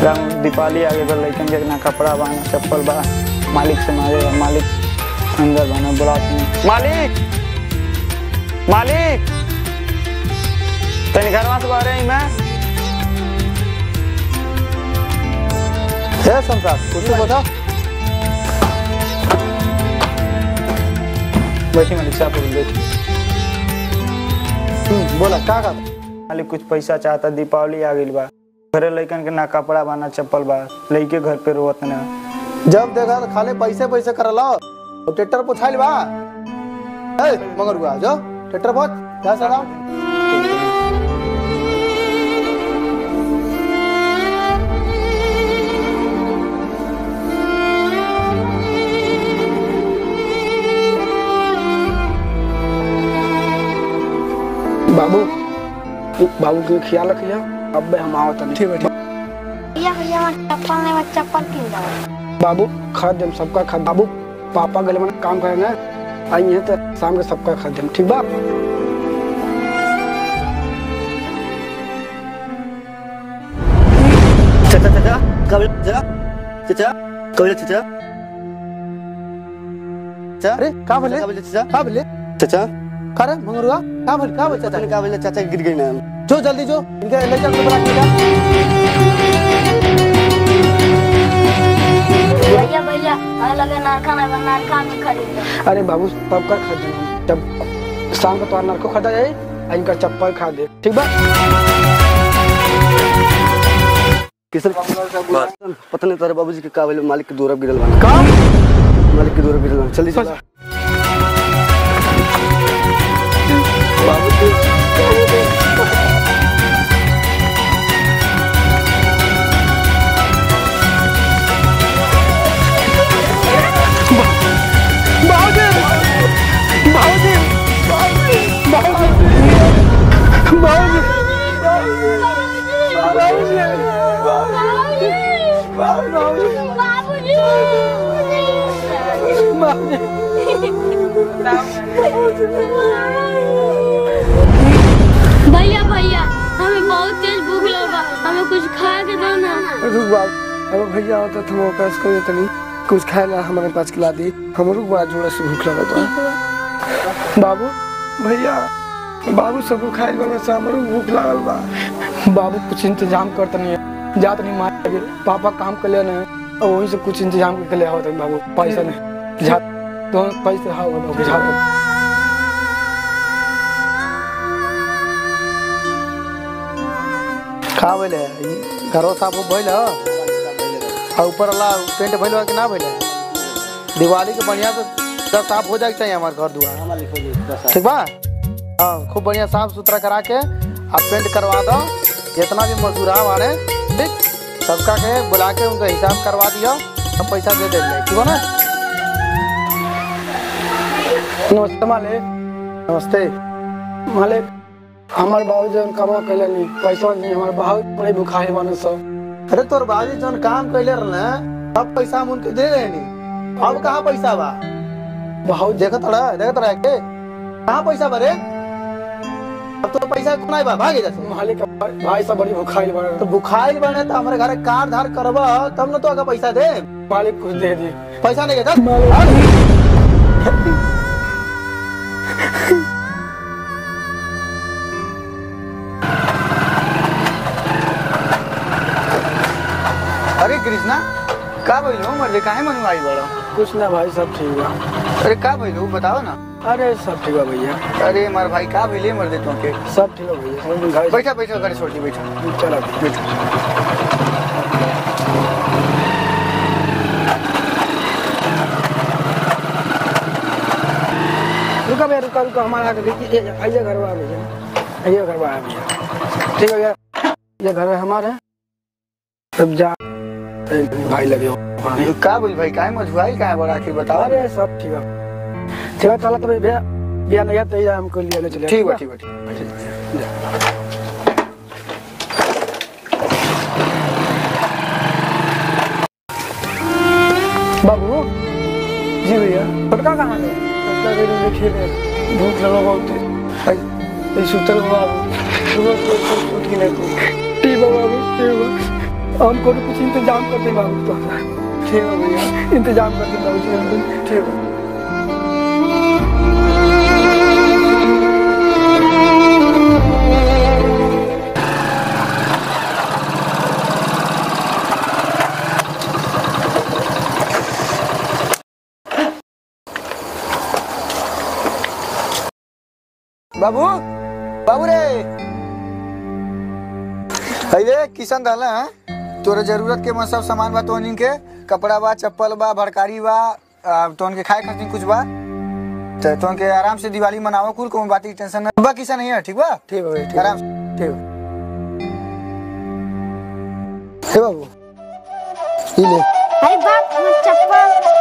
दीपावली आगे तो लड़कन के ना कपड़ा बाना चप्पल बा मालिक से मांगेगा मालिक अंदर बना बुला मालिक मालिक तेरे घर में तो आ रहे मैं है संसार कुछ बता बैठी मालिक साहब बैठी बोला का मालिक कुछ पैसा चाहता दीपावली आ गई बा घरे लड़कन के ना कपड़ा बाना चप्पल बा लड़के घर पे रोवत ना जब देखा खाली पैसे पैसे कर लो तो ट्रैक्टर पोछाइल बा ए मगर हुआ जो ट्रैक्टर पोछ जा सड़ा बाबू बाबू के ख्याल रखिए अब हम आओ तनी ठीक है भैया चप्पल किन दो बाबू खा देम सबका खा बाबू पापा गले में काम करे ना आई है तो शाम के सबका खा देम ठीक बा चाचा चाचा कबल चाचा चाचा कबल चाचा चाचा अरे का बोले कबल चाचा का बोले चाचा करे मंगरुआ का बोले चाचा का बोले चाचा गिर गई ना जो जल्दी जो इनके ले जा बुला के भैया भैया लगे नारका में खरीद अरे बाबू सबका खा दे जब शाम को तो नारको खाता जाए इनका चप्पल खा दे ठीक बा किसन पता नहीं तारे बाबूजी के का बोले मालिक के दूर गिरल बा का मालिक के दूर गिरल बा जल्दी चला बाबूजी भैया भैया हमें बहुत तेज भूख लगा हमें कुछ खा के दो ना रुक बाबू अब भैया होता तो हम पैस कर देते नहीं कुछ खाए ला हमारे पास खिला दी हम रुक बड़ा जोड़ा से भूख लगा तो बाबू भैया बाबू सबको खाए वाला से हमरो भूख लागल बा बाबू कुछ इंतजाम करते नहीं जात नहीं मार पापा काम कर ले ना और वहीं से कुछ इंतजाम करके ले आओ बाबू पैसा नहीं जा तो पैसे हाँ बाबू जा का बोले घरो साफ भइल और ऊपर वाला पेंट भइल कि ना भइल दिवाली के बढ़िया से साफ हो जाए चाहिए हमारे घर दुआर ठीक बा हाँ खूब बढ़िया साफ सुथरा करा के आप पेंट करवा दो जितना भी मजदूर हमारे ठीक सबका के बुला के उनका हिसाब करवा दिया सब पैसा दे देंगे ठीक है ना नमस्ते मालिक नमस्ते मालिक हमारे बाबू जन काम कैले नहीं पैसा नहीं हमारे बहुत बड़े भुखाए बने सब अरे तोर बाबू जन काम कैले रहना अब पैसा हम उनके दे रहे नहीं अब कहाँ पैसा बा बहुत देखत रहा के कहाँ पैसा बरे अब तो पैसा कोना बा भागे जैसे मालिक भाई सब बड़ी भुखाइल बने तो भुखाइल बने तो हमारे घर कार धार करबा तब न तो आगे पैसा दे मालिक कुछ दे दी पैसा नहीं देता अरे कृष्णा का बोलो मर्दे काहे मनवाई बड़ा कुछ ना भाई सब ठीक बा अरे का बोलो बताओ ना अरे सब ठीक बा भैया अरे हमारे भाई का बोले मर्दे तो के सब ठीक बा भैया बैठा बैठा घर छोड़ दी बैठा चला बैठा रुका रुका हमारा आइए घर में भैया आइए घर में भैया ठीक है भैया ये घर है हमारे अब जा भाई लगे हो का बोल भाई काहे मजबूरी काहे बड़ा की बताओ अरे सब ठीक है चला तो भैया भैया नहीं तो ये हमको ले चले ठीक है ठीक है बाबू जी भैया पटका कहाँ है भूख लगा बहुत सुतल बाबू ठीक है बाबू हम को कुछ इंतजाम कर दे बाबू तो ठीक है भैया इंतजाम कर दे बाबू जी ठीक है बाबू बाबू रे अरे किशन रहला है तोरे जरूरत के सब सामान बा तोहनी के कपड़ा बा चप्पल बा भड़कारी बा तोहन के खाए खातिर कुछ बा तो तोहन के आराम से दिवाली मनाओ कुल कोनो बात की टेंशन ना बा किशन नहीं है ठीक बा ठीक है भाई आराम ठीक है बाबू ये ले अरे बाप हमर चप्पल